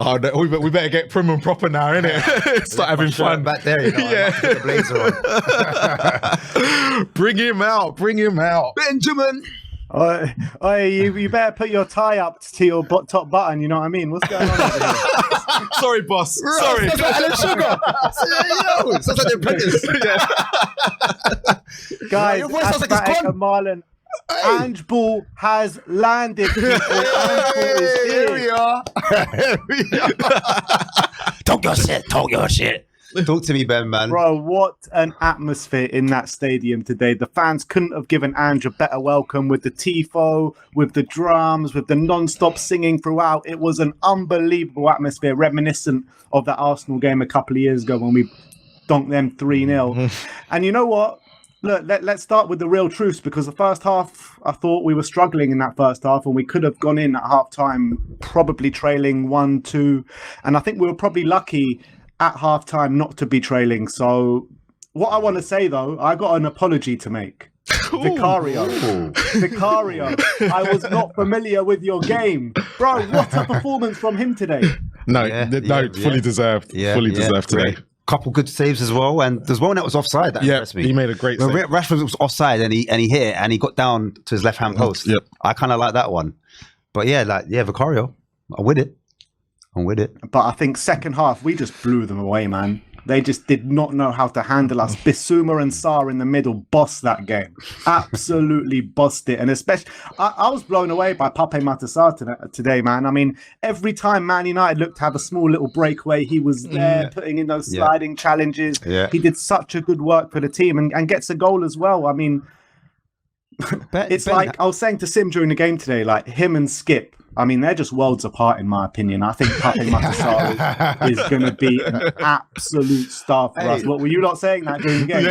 Oh, no, we better get prim and proper now, innit? Start having fun back there. You know, yeah. put the blazer on. Bring him out, Benjamin. You better put your tie up to your top button. You know what I mean? What's going on over here? Sorry, boss. Sorry. That's like Alan Sugar. Sounds like the Apprentice. Guys, your voice sounds like it's Aspatic gone. and Marlon. Ange Ball has landed. People. Ange Ball is Here we are. Talk your shit. Talk to me, Ben, man. Bro, what an atmosphere in that stadium today. The fans couldn't have given Ange a better welcome with the tifo, with the drums, with the non-stop singing throughout. It was an unbelievable atmosphere, reminiscent of that Arsenal game a couple of years ago when we donked them 3-0. And you know what? Look, let's start with the real truths, because the first half, I thought we were struggling in that first half, and we could have gone in at half-time probably trailing 1-2. And I think we were probably lucky at half-time not to be trailing. So what I want to say, though, I got an apology to make. Vicario, I was not familiar with your game. Bro, what a performance from him today. Fully deserved. Fully deserved today. Couple good saves as well, and there's one that was offside that impressed me. He made a great save. Rashford was offside and he hit it and he got down to his left-hand post. Yep. I kind of like that one. But Vicario, I'm with it. But I think second half, we just blew them away, man. They just did not know how to handle us. Bissouma and Sarr in the middle bossed that game. Absolutely bossed it. And especially, I was blown away by Pape Matar today, man. I mean, every time Man United looked to have a small little breakaway, he was there putting in those sliding challenges. Yeah. He did such a good work for the team and gets a goal as well. I mean, it's like I was saying to Sim during the game today, like him and Skip, I mean, they're just worlds apart, in my opinion. I think Pape Matar is going to be an absolute star for us. What were you not saying that during the game?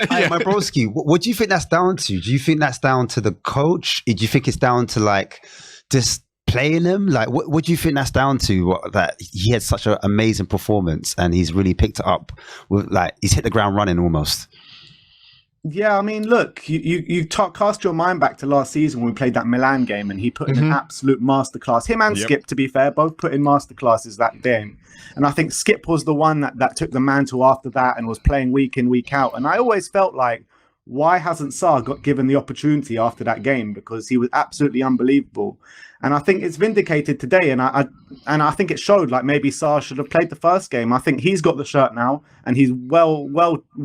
Hey, my broski, what do you think that's down to? Do you think that's down to the coach? Do you think it's down to like just playing him? Like, what do you think that's down to? That he had such an amazing performance and he's really picked it up with, like, he's hit the ground running almost. Yeah, I mean, look, you cast your mind back to last season when we played that Milan game and he put in an absolute masterclass. Him and Skip, to be fair, both put in masterclasses that game. And I think Skip was the one that took the mantle after that and was playing week in, week out. And I always felt like, why hasn't Sarr got given the opportunity after that game? Because he was absolutely unbelievable. And I think it's vindicated today. And I think it showed like maybe Sarr should have played the first game. I think he's got the shirt now and he's well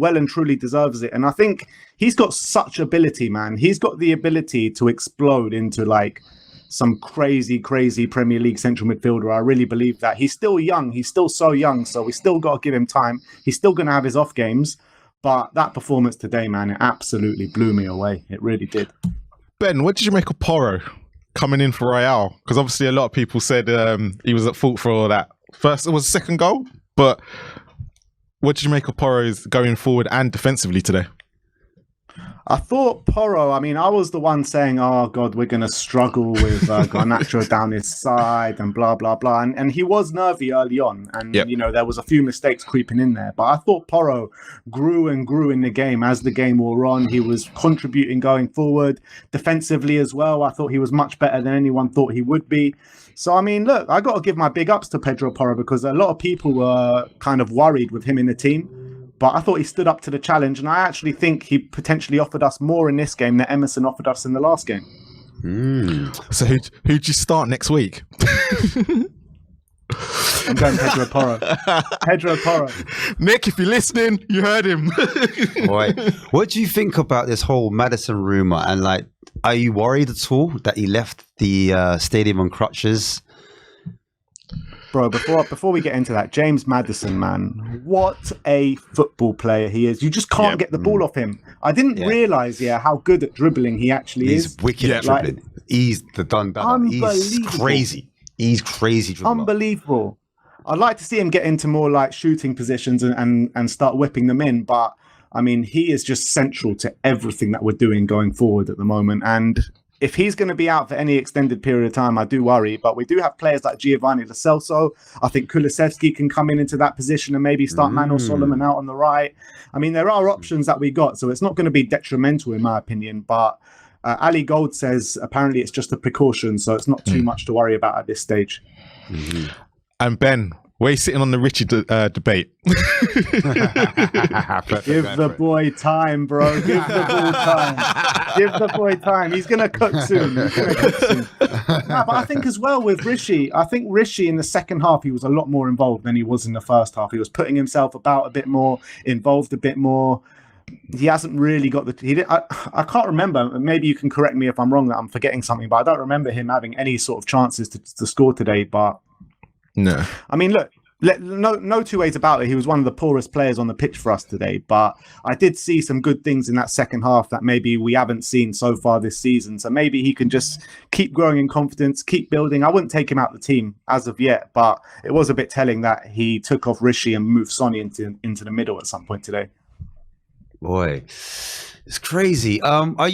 and truly deserves it. And I think he's got such ability, man. He's got the ability to explode into like some crazy Premier League central midfielder. I really believe that. He's still young. He's still so young. So we still got to give him time. He's still going to have his off games. But that performance today, man, it absolutely blew me away. It really did. Ben, what did you make of Porro coming in for Real? Because obviously a lot of people said he was at fault for all that. First, it was second goal. But what did you make of Porro's going forward and defensively today? I thought Porro, I mean, I was the one saying, oh, God, we're going to struggle with Garnacho down his side and blah, blah, blah. And he was nervy early on. And, you know, there was a few mistakes creeping in there. But I thought Porro grew and grew in the game as the game wore on. He was contributing going forward defensively as well. I thought he was much better than anyone thought he would be. So, I mean, look, I got to give my big ups to Pedro Porro because a lot of people were kind of worried with him in the team. But I thought he stood up to the challenge, and I actually think he potentially offered us more in this game than Emerson offered us in the last game. So who'd you start next week? I'm going Pedro Porro. Pedro Porro. Nick, if you're listening, you heard him. Right. What do you think about this whole Maddison rumour? And like, are you worried at all that he left the stadium on crutches? Bro, before we get into that, James Maddison, man, what a football player he is. You just can't get the ball off him. I didn't realise, how good at dribbling he actually is. He's wicked at dribbling. Like, he's the done. He's crazy. He's crazy dribbler. Unbelievable. I'd like to see him get into more like shooting positions and start whipping them in. But, I mean, he is just central to everything that we're doing going forward at the moment. And if he's going to be out for any extended period of time, I do worry. But we do have players like Giovanni Lo Celso. I think Kulusevski can come into that position and maybe start Manuel Solomon out on the right. I mean, there are options that we got, so it's not going to be detrimental in my opinion. But Ali Gold says apparently it's just a precaution, so it's not too much to worry about at this stage. And Ben, where are you sitting on the Richie debate? Give the boy time, bro. Give the boy time. Give the boy time. He's going to cook soon. No, but I think as well with Rishi, I think Rishi in the second half, he was a lot more involved than he was in the first half. He was putting himself about a bit more, involved a bit more. He hasn't really got I can't remember. Maybe you can correct me if I'm wrong, that I'm forgetting something, but I don't remember him having any sort of chances to score today. But no, I mean, look, no two ways about it. He was one of the poorest players on the pitch for us today, but I did see some good things in that second half that maybe we haven't seen so far this season. So maybe he can just keep growing in confidence, keep building. I wouldn't take him out the team as of yet, but it was a bit telling that he took off Rishi and moved Sonny into the middle at some point today. Boy, it's crazy. How do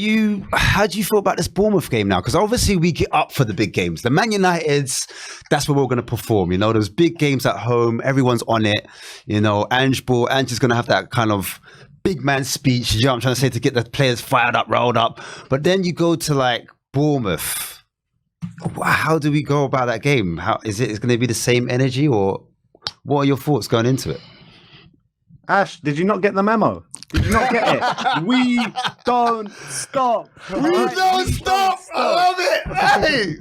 you feel about this Bournemouth game now? Because obviously we get up for the big games. The Man Uniteds, that's where we're going to perform. You know, those big games at home, everyone's on it. You know, Ange is going to have that kind of big man speech, you know what I'm trying to say, to get the players fired up, riled up. But then you go to like Bournemouth. How do we go about that game? How is it? Is it going to be the same energy, or what are your thoughts going into it? Ash, did you not get the memo? Did you not get it? We don't stop. We don't stop. I love it. Hey,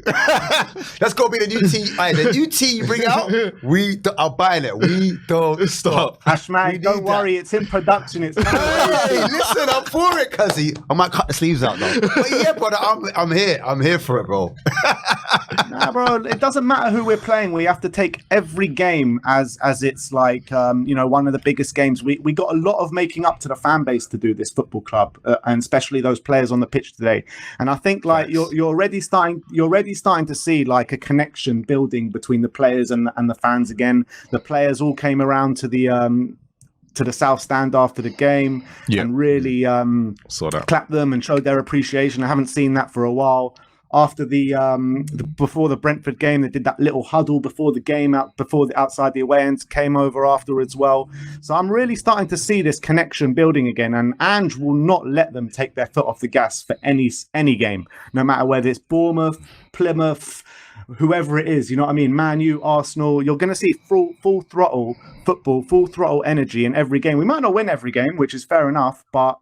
that's got to be the new tea. Hey, the new tea you bring out. I'm buying it. We don't stop. Ash, man, don't worry. It's in production. It's hey, listen, I'm for it, cuzzy. I might cut the sleeves out though. But yeah, brother, I'm here. I'm here for it, bro. Nah, bro. It doesn't matter who we're playing. We have to take every game as it's like one of the biggest games. We got a lot of making up to the fan base to do this football club, and especially those players on the pitch today. And I think like you're already starting to see like a connection building between the players and the fans again. The players all came around to the south stand after the game and really clapped them and showed their appreciation. I haven't seen that for a while. After before the Brentford game, they did that little huddle before the game, outside the away ends, came over afterwards as well. So I'm really starting to see this connection building again, and Ange will not let them take their foot off the gas for any game, no matter whether it's Bournemouth, Plymouth, whoever it is. You know what I mean? Man U, Arsenal. You're going to see full throttle football, full throttle energy in every game. We might not win every game, which is fair enough, but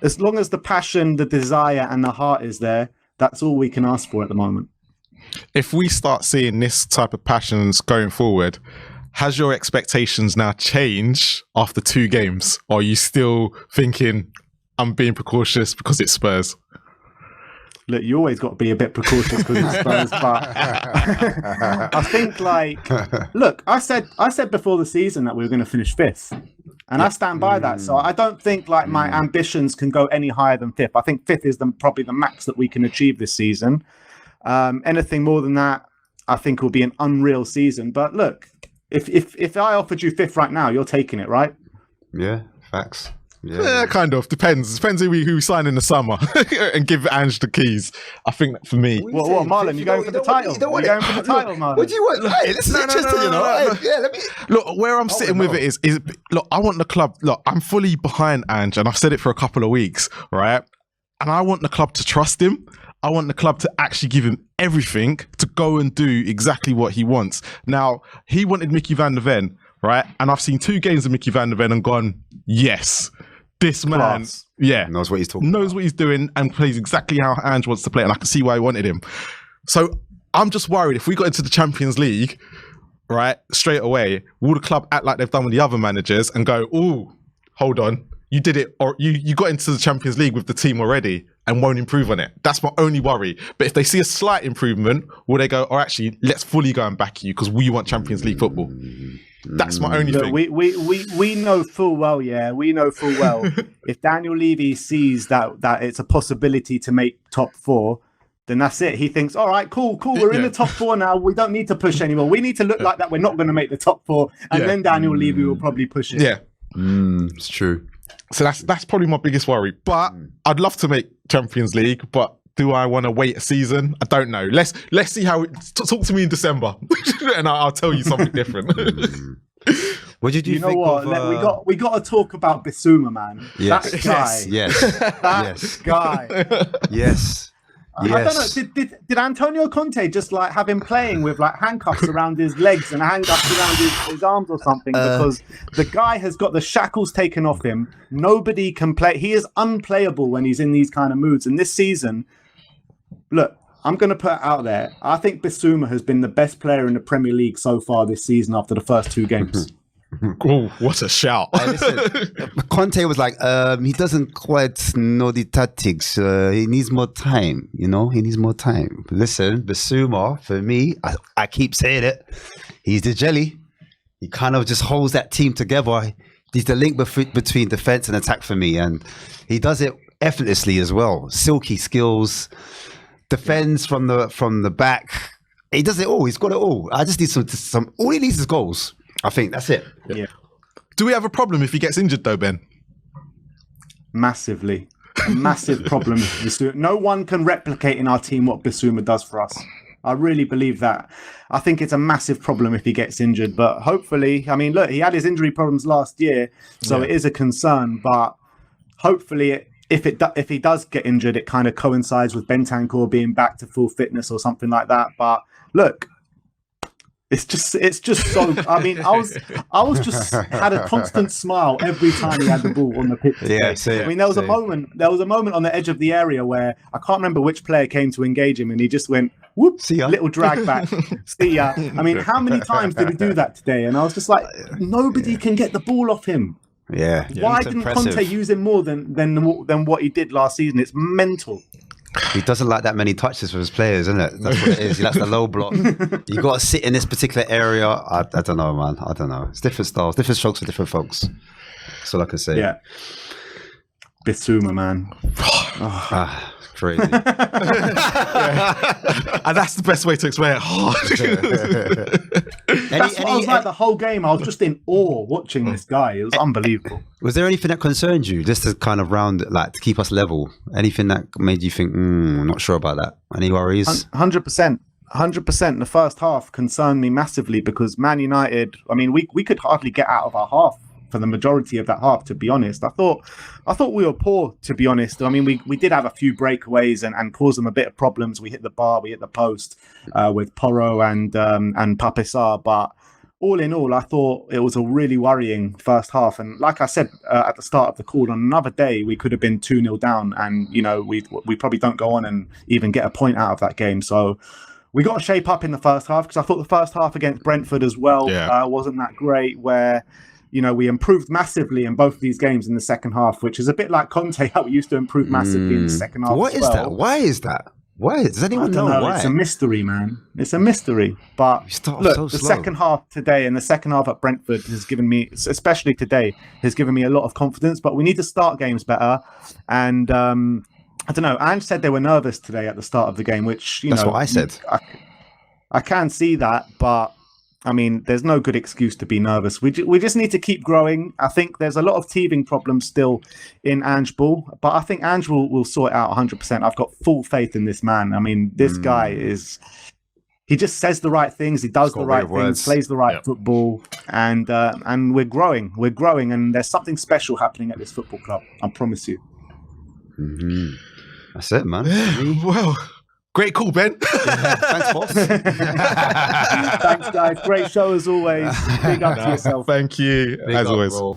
as long as the passion, the desire, and the heart is there, that's all we can ask for at the moment. If we start seeing this type of passions going forward, has your expectations now changed after 2 games? Or are you still thinking, I'm being precautious because it's Spurs? Look, you always got to be a bit precautious because it's Spurs, but I think look, I said before the season that we were going to finish 5th. And I stand by that. So I don't think like my ambitions can go any higher than 5th. I think 5th is probably the max that we can achieve this season. Anything more than that, I think will be an unreal season. But look, if I offered you 5th right now, you're taking it, right? Yeah, facts. Yeah, kind of. Depends who we sign in the summer and give Ange the keys. I think that for me. What, Marlon? You going for the title? You're going for the title, Marlon? What do you want? Hey, this is interesting, you know. Yeah, let me look. Where I'm sitting with it is look. I want the club. Look, I'm fully behind Ange, and I've said it for a couple of weeks, right? And I want the club to trust him. I want the club to actually give him everything to go and do exactly what he wants. Now, he wanted Mickey van der Ven, right? And I've seen 2 games of Mickey van der Ven and gone, yes. This man, knows what he's talking about. Knows what he's doing and plays exactly how Ange wants to play, and I can see why he wanted him. So I'm just worried if we got into the Champions League, right, straight away, will the club act like they've done with the other managers and go, "Oh, hold on, you did it, or you got into the Champions League with the team already and won't improve on it." That's my only worry. But if they see a slight improvement, will they go, "Oh, actually, let's fully go and back you because we want Champions League football"? That's my only thing. We know full well, if Daniel Levy sees that it's a possibility to make top 4, then that's it. He thinks, all right, cool. We're in the top 4 now. We don't need to push anymore. We need to look like that we're not going to make the top 4. And then Daniel Levy will probably push it. Yeah. It's true. So that's probably my biggest worry. But I'd love to make Champions League, but do I want to wait a season? I don't know. Let's see how talk to me in December and I'll tell you something different. What did you think what? of, we got to talk about Bissouma, man. Yes. That guy. Yes. That guy. Yes. I don't know. Did Antonio Conte just like have him playing with like handcuffs around his legs and handcuffs around his arms or something? Because the guy has got the shackles taken off him. Nobody can play. He is unplayable when he's in these kind of moods. And this season, look, I'm going to put it out there. I think Bissouma has been the best player in the Premier League so far this season after the first 2 games. Oh, what a shout. Listen, Conte was like, he doesn't quite know the tactics. He needs more time, he needs more time. But listen, Bissouma, for me, I keep saying it, he's the jelly. He kind of just holds that team together. He's the link between defense and attack for me. And he does it effortlessly as well. Silky skills, defends from the back. He does it all. He's got it all. I just need some all he needs is goals. I think that's it. Yeah. Do we have a problem if he gets injured though, Ben? Massively. A massive problem. No one can replicate in our team what Bissouma does for us. I really believe that. I think it's a massive problem if he gets injured, but hopefully, I mean, look, he had his injury problems last year, so it is a concern, but hopefully if he does get injured, it kind of coincides with Bentancur being back to full fitness or something like that. But look, it's just so. I mean, I was just had a constant smile every time he had the ball on the pitch. Yeah, I mean, there was a moment on the edge of the area where I can't remember which player came to engage him, and he just went, "Whoop!" See ya. Little drag back. See ya. I mean, how many times did he do that today? And I was just like, nobody can get the ball off him. Yeah. Why didn't Conte use him more than what he did last season? It's mental. He doesn't like that many touches for his players, isn't it? That's what it is. He likes the low block. You got to sit in this particular area. I don't know, man. I don't know. It's different styles, different strokes for different folks. That's all I can say. Yeah. Bissouma, man. Crazy. And that's the best way to explain it. That's what I was like the whole game. I was just in awe watching this guy. It was unbelievable. Was there anything that concerned you, just to kind of to keep us level? Anything that made you think, I'm not sure about that? Any worries? 100%. 100%. The first half concerned me massively because Man United, I mean, we could hardly get out of our half for the majority of that half, to be honest. I thought we were poor, to be honest. I mean, we did have a few breakaways and caused them a bit of problems. We hit the bar, we hit the post with Porro and Papissar, but all in all, I thought it was a really worrying first half. And like I said at the start of the call, on another day, we could have been 2-0 down and, we probably don't go on and even get a point out of that game. So we got to shape up in the first half because I thought the first half against Brentford as well wasn't that great, where we improved massively in both of these games in the second half, which is a bit like Conte, how we used to improve massively in the second half. What is that? Why is that? Why? Does anyone know why? It's a mystery, man. It's a mystery. But look, the second half today and the second half at Brentford has given me, especially today, has given me a lot of confidence. But we need to start games better. And I don't know. Ange said they were nervous today at the start of the game, which, that's what I said. I can see that, but I mean, there's no good excuse to be nervous. We just need to keep growing. I think there's a lot of teething problems still in Ange Ball, but I think Ange will sort it out 100%. I've got full faith in this man. I mean, this guy he just says the right things. He does the right things, plays the right football, and we're growing. We're growing, and there's something special happening at this football club. I promise you. Mm-hmm. That's it, man. Well, great call, Ben. Thanks, boss. Thanks, guys. Great show as always. Big up to yourself. Thank you, as always. Bro.